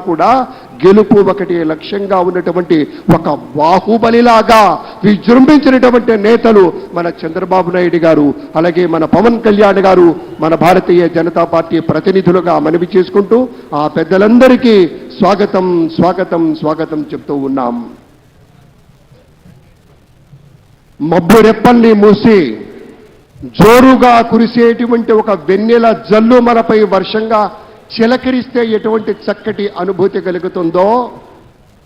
కూడా గెలుపు ఒకటి లక్ష్యంగా ఉన్నటువంటి ఒక బాహుబలిలాగా విజృంభించినటువంటి నేతలు మన చంద్రబాబు నాయుడు గారు, అలాగే మన పవన్ కళ్యాణ్ గారు, మన భారతీయ జనతా పార్టీ ప్రతినిధులుగా మనవి చేసుకుంటూ ఆ పెద్దలందరికీ స్వాగతం స్వాగతం స్వాగతం చెప్తూ ఉన్నాం. మబ్బు రెప్పల్ని మూసి జోరుగా కురిసేటువంటి ఒక వెన్నెల జల్లు మనపై వర్షంగా చిలకరిస్తే ఎటువంటి చక్కటి అనుభూతి కలుగుతుందో,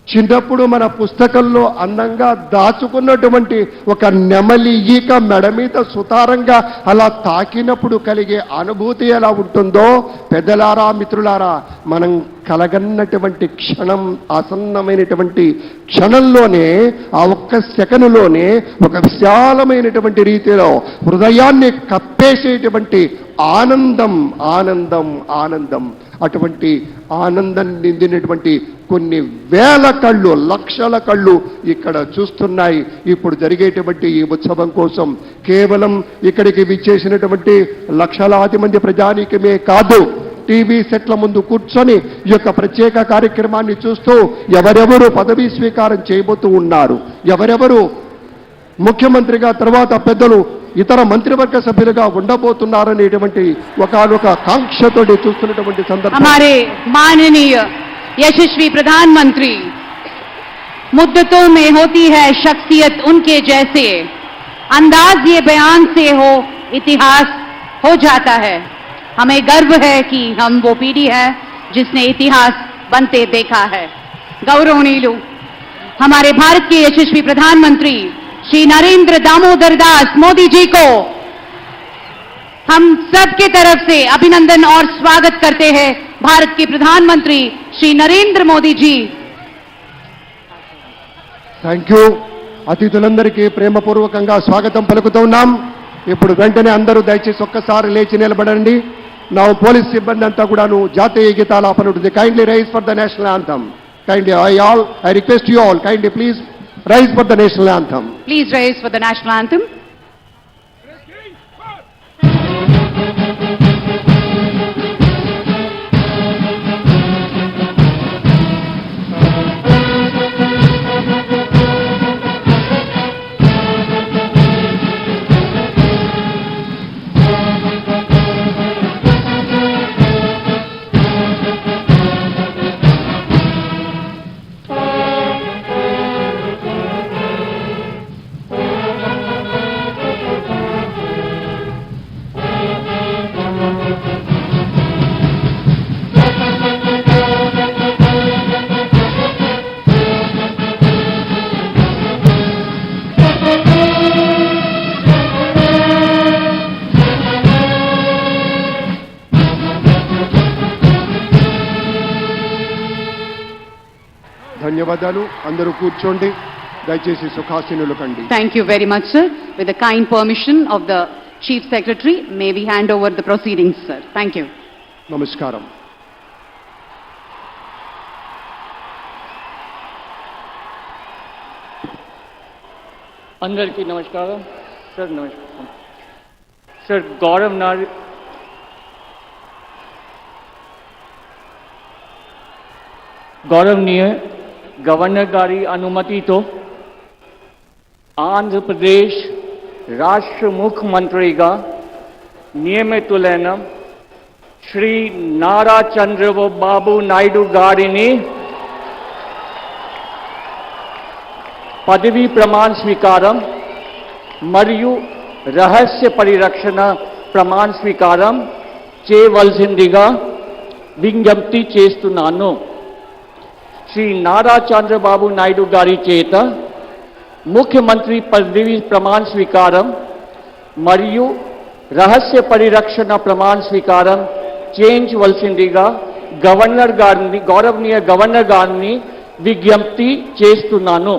చిన్నప్పుడు మన పుస్తకంలో అందంగా దాచుకున్నటువంటి ఒక నెమలి ఈక మెడ మీద సుతారంగా అలా తాకినప్పుడు కలిగే అనుభూతి ఎలా ఉంటుందో, పెద్దలారా మిత్రులారా, మనం కలగన్నటువంటి క్షణం, ఆసన్నమైనటువంటి క్షణంలోనే, ఆ ఒక్క సెకనులోనే ఒక విశాలమైనటువంటి రీతిలో హృదయాన్ని కప్పేసేటువంటి ఆనందం ఆనందం ఆనందం అటువంటి ఆనందం నిందినటువంటి కొన్ని వేల కళ్ళు, లక్షల కళ్ళు ఇక్కడ చూస్తున్నాయి. ఇప్పుడు జరిగేటువంటి ఈ ఉత్సవం కోసం కేవలం ఇక్కడికి విచ్చేసినటువంటి లక్షలాది మంది ప్రజానీకమే కాదు, టీవీ సెట్ల ముందు కూర్చొని ఈ యొక్క ప్రత్యేక కార్యక్రమాన్ని చూస్తూ ఎవరెవరు పదవీ స్వీకారం చేయబోతూ ఉన్నారు, ఎవరెవరు ముఖ్యమంత్రిగా తర్వాత పెద్దలు ఇతర మంత్రివర్గ సభ్యులుగా ఉండబోతున్నారనేటువంటి ఒకనొక కాంక్షతోటి చూస్తున్నటువంటి సందర్భం. हमारे माननीय यशस्वी प्रधानमंत्री, मुद्दतों में होती है शख्सियत उनके जैसे, अंदाज ये बयान से हो इतिहास हो जाता है. हमें गर्व है कि हम वो पीढ़ी है जिसने इतिहास बनते देखा है. गौरवनीय हमारे भारत के यशस्वी प्रधानमंत्री श्री नरेंद्र दामोदर दास मोदी जी को हम सब की तरफ से अभिनंदन और स्वागत करते हैं. भारत के प्रधानमंत्री श्री नरेंद्र मोदी जी. Thank you. అతిథులందరికీ ప్రేమపూర్వకంగా స్వాగతం పలుకుతున్నాం. ఇప్పుడు వెంటనే అందరూ దయచేసి ఒక్కసారి లేచి నిలబడండి. నా పోలీస్ సిబ్బంది అంతా కూడాను జాతీయ గీతాలాపన ఉంటుంది. Kindly rise for the national anthem. Kindly I request you all, kindly please rise for the national anthem. Please rise for the national anthem. ధన్యవాదాలు. అందరూ కూర్చోండి దయచేసి, సుఖాసీనులు కండి. Thank you very much, sir. With the kind permission of the Chief Secretary, may we hand over the proceedings, sir. Thank you. నమస్కారం. అందరికీ నమస్కారం sir. నమస్కారం sir. గౌరవనీయ గవర్నర్ గారి అనుమతితో ఆంధ్రప్రదేశ్ రాష్ట్ర ముఖ్యమంత్రిగా నియమితులైన శ్రీ నారా చంద్రబాబు నాయుడు గారిని పదవీ ప్రమాణ స్వీకారం మరియు రహస్య పరిరక్షణ ప్రమాణ స్వీకారం చేయవలసిందిగా విజ్ఞప్తి చేస్తున్నాను. శ్రీ నారా చంద్రబాబు నాయుడు గారి చేత ముఖ్యమంత్రి పదవి ప్రమాణ స్వీకారం మరియు రహస్య పరిరక్షణ ప్రమాణ స్వీకారం చేయించవలసిందిగా గౌరవనీయ గవర్నర్ గారిని విజ్ఞప్తి చేస్తున్నాను.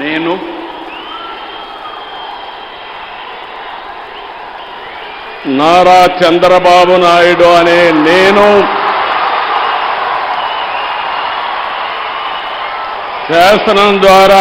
నేను నారా చంద్రబాబు నాయుడు అనే నేను శాసనం ద్వారా